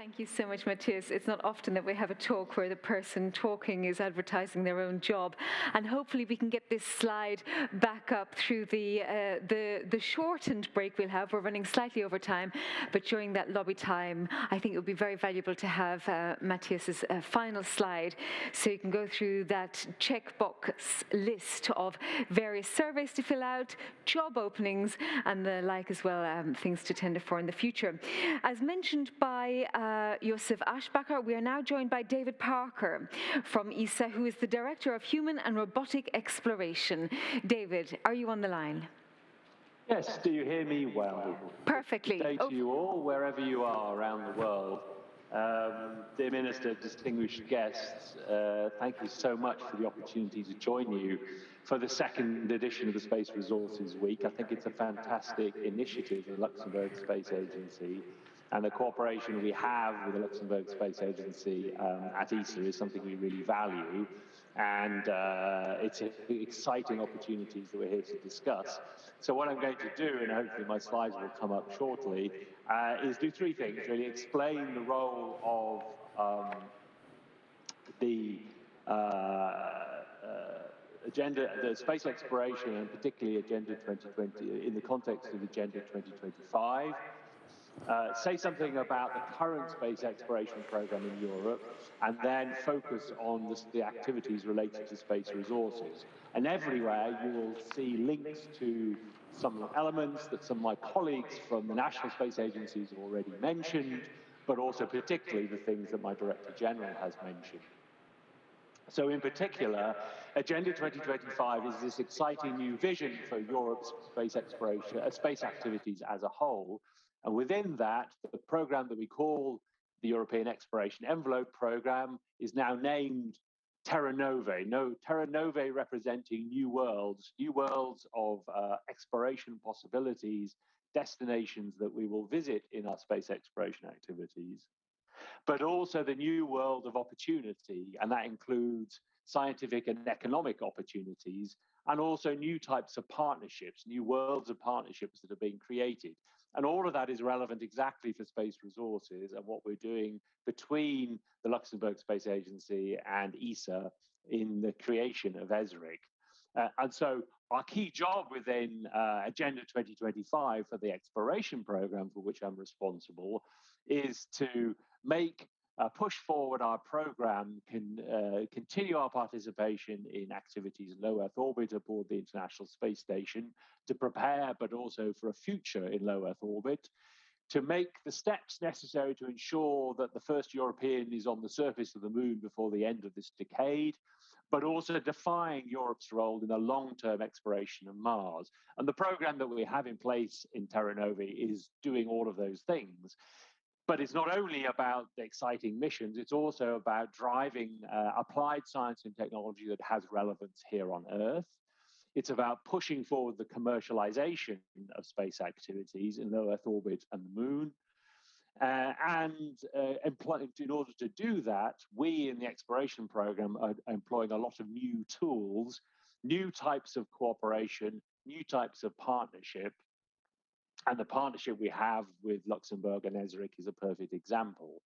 Thank you so much, Matthias. It's not often that we have a talk where the person talking is advertising their own job, and hopefully we can get this slide back up through the shortened break we'll have. We're running slightly over time, but during that lobby time, I think it would be very valuable to have Matthias's final slide, so you can go through that checkbox list of various surveys to fill out, job openings, and the like as well, things to tender for in the future. As mentioned by Josef Aschbacher, we are now joined by David Parker from ESA, who is the Director of Human and Robotic Exploration. David, are you on the line? Yes, do you hear me well? Perfectly. Good day to you all, wherever you are around the world. Dear Minister, distinguished guests, thank you so much for the opportunity to join you for the second edition of the Space Resources Week. I think it's a fantastic initiative of the Luxembourg Space Agency, and the cooperation we have with the Luxembourg Space Agency at ESA is something we really value, and it's exciting opportunities that we're here to discuss. So what I'm going to do, and hopefully my slides will come up shortly, is do three things, really. Explain the role of the space exploration, and particularly Agenda 2020, in the context of Agenda 2025. Say something about the current space exploration program in Europe, and then focus on the activities related to space resources. And everywhere you will see links to some elements that some of my colleagues from the national space agencies have already mentioned, but also particularly the things that my Director General has mentioned. So in particular, Agenda 2025 is this exciting new vision for Europe's space exploration, space activities as a whole. And within that, the program that we call the European Exploration Envelope Program is now named Terra Nova. Terra Nova representing new worlds of exploration possibilities, destinations that we will visit in our space exploration activities, but also the new world of opportunity, and that includes scientific and economic opportunities, and also new types of partnerships, new worlds of partnerships that are being created. And all of that is relevant exactly for space resources and what we're doing between the Luxembourg Space Agency and ESA in the creation of ESRIC. And so our key job within Agenda 2025 for the exploration program, for which I'm responsible, is to push forward our program, continue our participation in activities in low Earth orbit aboard the International Space Station, to prepare, but also for a future in low Earth orbit, to make the steps necessary to ensure that the first European is on the surface of the moon before the end of this decade, but also define Europe's role in the long-term exploration of Mars. And the program that we have in place in Terra Nova is doing all of those things. But it's not only about the exciting missions, it's also about driving applied science and technology that has relevance here on Earth. It's about pushing forward the commercialization of space activities in low Earth orbit and the moon. In order to do that, we in the exploration program are employing a lot of new tools, new types of cooperation, new types of partnership. And the partnership we have with Luxembourg and ESRIC is a perfect example.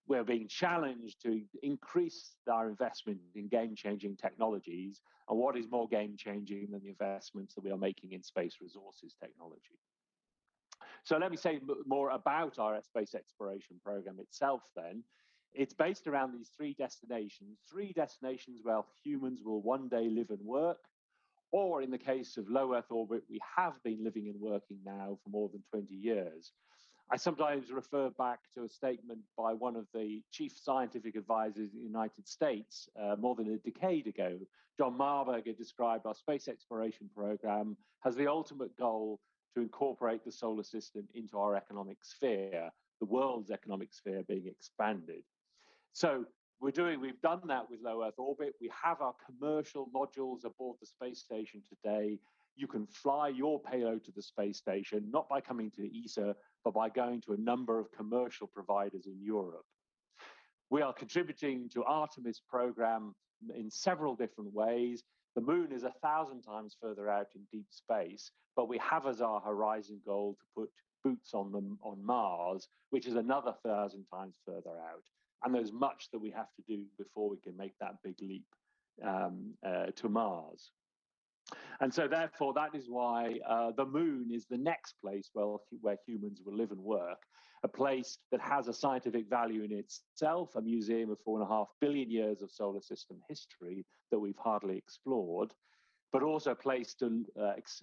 We're being challenged to increase our investment in game-changing technologies. And what is more game-changing than the investments that we are making in space resources technology? So let me say more about our space exploration program itself then. It's based around these three destinations where humans will one day live and work, or in the case of low Earth orbit, we have been living and working now for more than 20 years. I sometimes refer back to a statement by one of the chief scientific advisors in the United States more than a decade ago. John Marburger described our space exploration program as the ultimate goal to incorporate the solar system into our economic sphere, the world's economic sphere being expanded. So we've done that with low Earth orbit. We have our commercial modules aboard the space station today. You can fly your payload to the space station, not by coming to ESA, but by going to a number of commercial providers in Europe. We are contributing to Artemis program in several different ways. The moon is 1,000 times further out in deep space, but we have as our horizon goal to put boots on Mars, which is another 1,000 times further out. And there's much that we have to do before we can make that big leap to Mars. And so, therefore, that is why the moon is the next place where humans will live and work, a place that has a scientific value in itself, a museum of 4.5 billion years of solar system history that we've hardly explored, but also a place to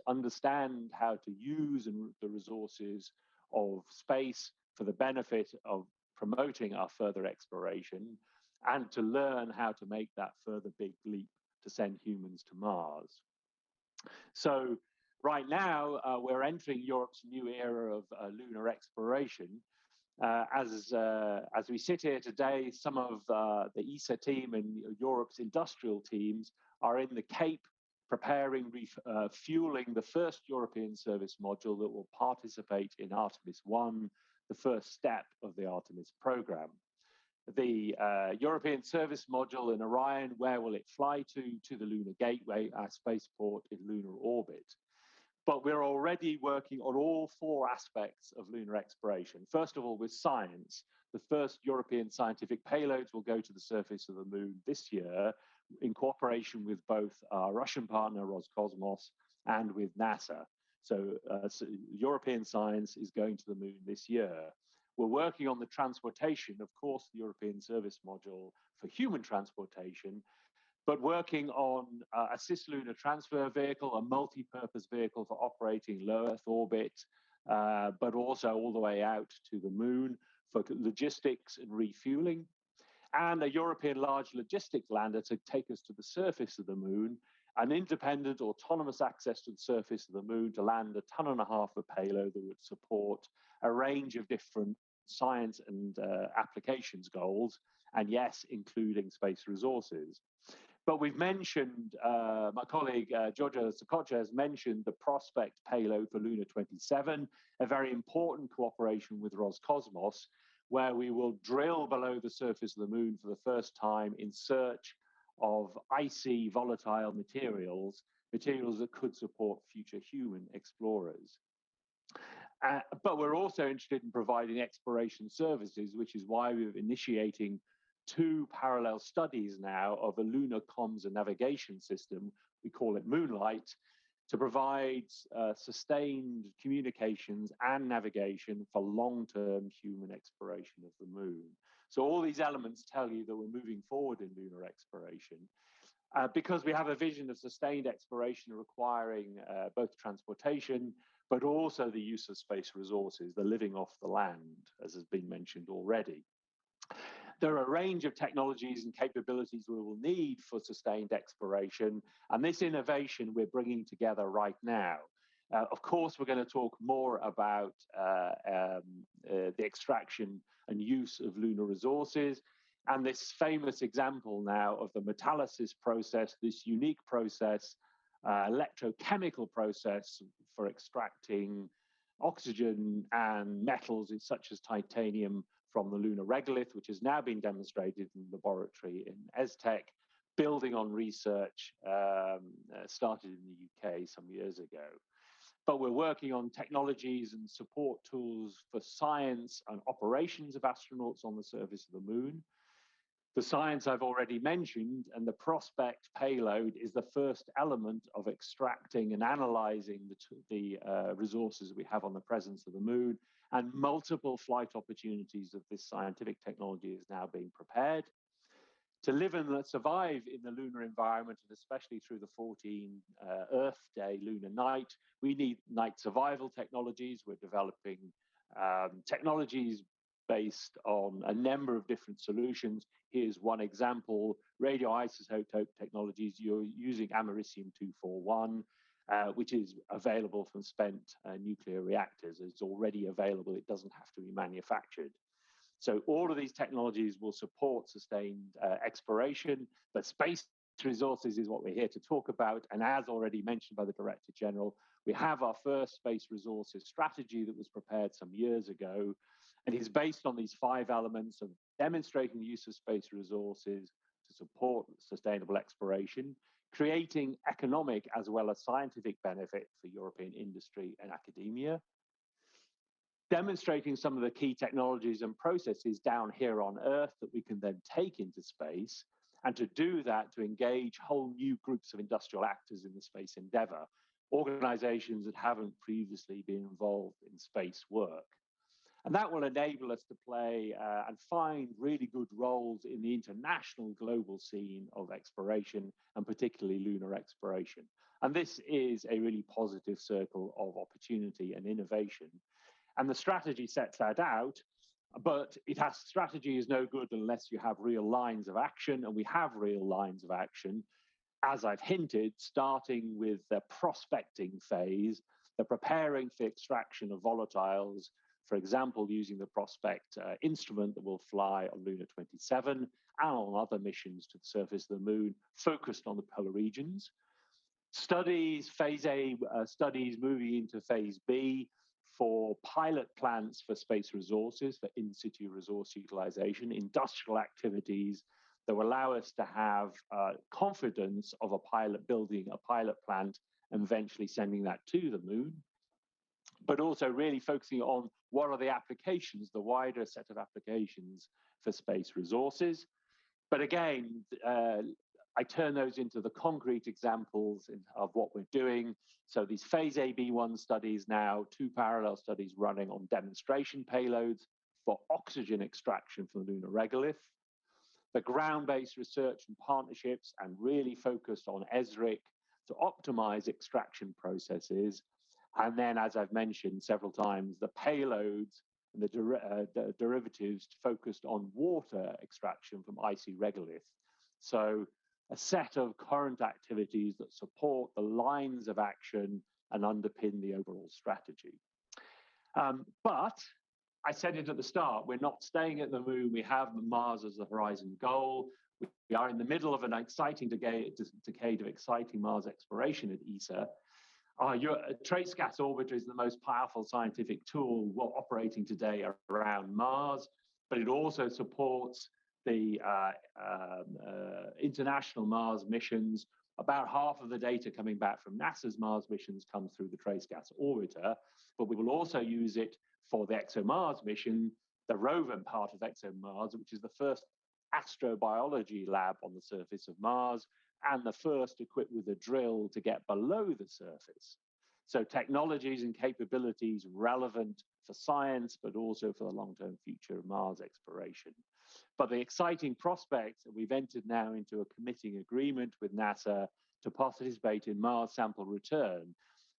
understand how to use the resources of space for the benefit of promoting our further exploration, and to learn how to make that further big leap to send humans to Mars. So right now, we're entering Europe's new era of lunar exploration. As we sit here today, some of the ESA team and Europe's industrial teams are in the Cape preparing, fueling the first European service module that will participate in Artemis 1, the first step of the Artemis program. The European service module in Orion, where will it fly to the Lunar Gateway, our spaceport in lunar orbit. But we're already working on all 4 aspects of lunar exploration. First of all, with science. The first European scientific payloads will go to the surface of the moon this year in cooperation with both our Russian partner, Roscosmos, and with NASA. So European science is going to the moon this year. We're working on the transportation, of course, the European service module for human transportation, but working on a cislunar transfer vehicle, a multi-purpose vehicle for operating low Earth orbit, but also all the way out to the moon for logistics and refueling, and a European large logistic lander to take us to the surface of the moon, an independent autonomous access to the surface of the moon to land 1.5 tons of payload that would support a range of different science and applications goals, and yes, including space resources. But we've mentioned, my colleague Giorgio Sacoccia has mentioned the Prospect payload for Luna 27, a very important cooperation with Roscosmos, where we will drill below the surface of the moon for the first time in search of icy, volatile materials that could support future human explorers. But we're also interested in providing exploration services, which is why we're initiating 2 parallel studies now of a lunar comms and navigation system, we call it Moonlight, to provide sustained communications and navigation for long-term human exploration of the moon. So all these elements tell you that we're moving forward in lunar exploration because we have a vision of sustained exploration requiring both transportation, but also the use of space resources, the living off the land, as has been mentioned already. There are a range of technologies and capabilities we will need for sustained exploration, and this innovation we're bringing together right now. Of course, we're going to talk more about the extraction and use of lunar resources, and this famous example now of the metalysis process, this unique process, electrochemical process for extracting oxygen and metals such as titanium from the lunar regolith, which has now been demonstrated in the laboratory in ESTEC, building on research started in the UK some years ago. But we're working on technologies and support tools for science and operations of astronauts on the surface of the moon. The science I've already mentioned, and the Prospect payload is the first element of extracting and analyzing the resources we have on the presence of the moon, and multiple flight opportunities of this scientific technology is now being prepared. To live and survive in the lunar environment, and especially through the 14 Earth Day lunar night, we need night survival technologies. We're developing technologies based on a number of different solutions. Here's one example: radioisotope technologies. You're using americium-241, which is available from spent nuclear reactors. It's already available. It doesn't have to be manufactured. So all of these technologies will support sustained exploration, but space resources is what we're here to talk about. And as already mentioned by the Director General, we have our first space resources strategy that was prepared some years ago. And it's based on these 5 elements of demonstrating the use of space resources to support sustainable exploration, creating economic as well as scientific benefit for European industry and academia, demonstrating some of the key technologies and processes down here on Earth that we can then take into space, and to do that, to engage whole new groups of industrial actors in the space endeavor, organizations that haven't previously been involved in space work. And that will enable us to play and find really good roles in the international global scene of exploration, and particularly lunar exploration. And this is a really positive circle of opportunity and innovation. And the strategy sets that out, but strategy is no good unless you have real lines of action, and we have real lines of action, as I've hinted, starting with the prospecting phase, the preparing for extraction of volatiles, for example, using the Prospect instrument that will fly on Luna 27 and on other missions to the surface of the moon, focused on the polar regions. Studies, phase A studies moving into phase B for pilot plants for space resources, for in-situ resource utilization, industrial activities that will allow us to have confidence of building a pilot plant and eventually sending that to the moon, but also really focusing on what are the applications, the wider set of applications for space resources. But again, I turn those into the concrete examples of what we're doing. So these phase AB1 studies now, 2 parallel studies running on demonstration payloads for oxygen extraction from the lunar regolith, the ground-based research and partnerships, and really focused on ESRIC to optimize extraction processes. And then, as I've mentioned several times, the payloads and the derivatives focused on water extraction from icy regolith. So a set of current activities that support the lines of action and underpin the overall strategy. But I said it at the start, we're not staying at the moon. We have Mars as the horizon goal. We are in the middle of an exciting decade of exciting Mars exploration at ESA. Your Trace Gas Orbiter is the most powerful scientific tool operating today around Mars, but it also supports the international Mars missions. About half of the data coming back from NASA's Mars missions comes through the Trace Gas Orbiter, but we will also use it for the ExoMars mission, the rover part of ExoMars, which is the first astrobiology lab on the surface of Mars, and the first equipped with a drill to get below the surface. So technologies and capabilities relevant for science, but also for the long-term future of Mars exploration. But the exciting prospects that we've entered now into a committing agreement with NASA to participate in Mars Sample Return,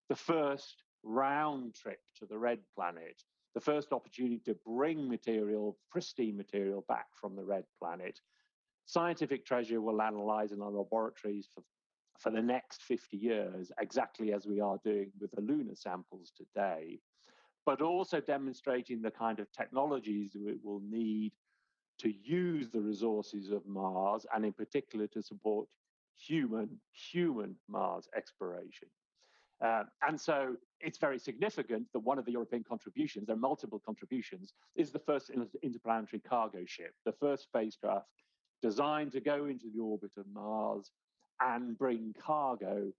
the first round trip to the red planet, the first opportunity to bring material, pristine material, back from the red planet. Scientific treasure will analyze in our laboratories for the next 50 years, exactly as we are doing with the lunar samples today, but also demonstrating the kind of technologies that it will need to use the resources of Mars, and in particular to support human Mars exploration. And so it's very significant that one of the European contributions, there are multiple contributions, is the first interplanetary cargo ship, the first spacecraft designed to go into the orbit of Mars and bring cargo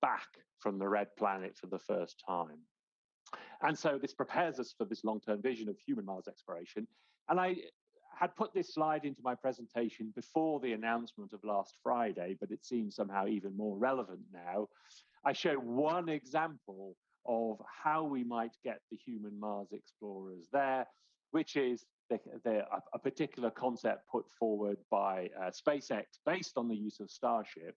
back from the red planet for the first time. And so this prepares us for this long-term vision of human Mars exploration. And I had put this slide into my presentation before the announcement of last Friday, but it seems somehow even more relevant now. I show one example of how we might get the human Mars explorers there, which is a particular concept put forward by SpaceX based on the use of Starship,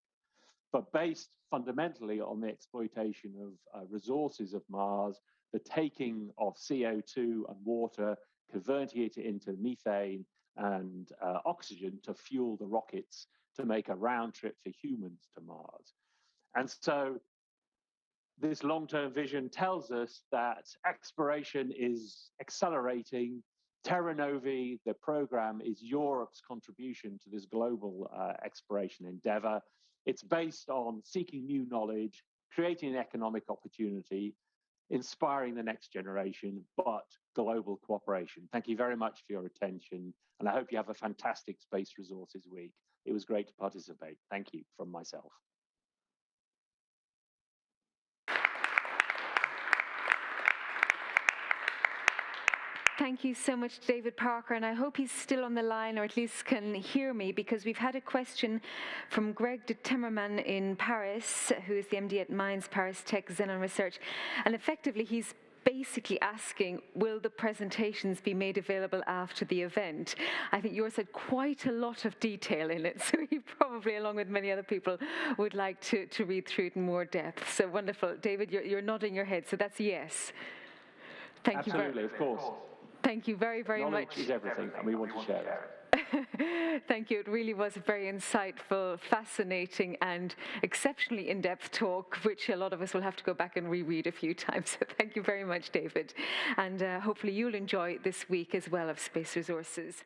but based fundamentally on the exploitation of resources of Mars, the taking of CO2 and water, converting it into methane and oxygen to fuel the rockets to make a round trip for humans to Mars. And so this long-term vision tells us that exploration is accelerating. Terra Novi, the program, is Europe's contribution to this global exploration endeavor. It's based on seeking new knowledge, creating an economic opportunity, inspiring the next generation, but global cooperation. Thank you very much for your attention, and I hope you have a fantastic Space Resources Week. It was great to participate. Thank you from myself. Thank you so much, David Parker, and I hope he's still on the line, or at least can hear me, because we've had a question from Greg de Timmerman in Paris, who is the MD at Minds Paris Tech Xenon Research, and effectively he's basically asking, will the presentations be made available after the event? I think yours had quite a lot of detail in it, so he probably, along with many other people, would like to read through it in more depth. So wonderful. David, you're nodding your head, so that's yes. Thank you Absolutely, of course. Thank you very, very Knowledge much. is everything, and we want to share that. Thank you. It really was a very insightful, fascinating, and exceptionally in-depth talk, which a lot of us will have to go back and reread a few times. So thank you very much, David. And hopefully you'll enjoy this week as well of Space Resources.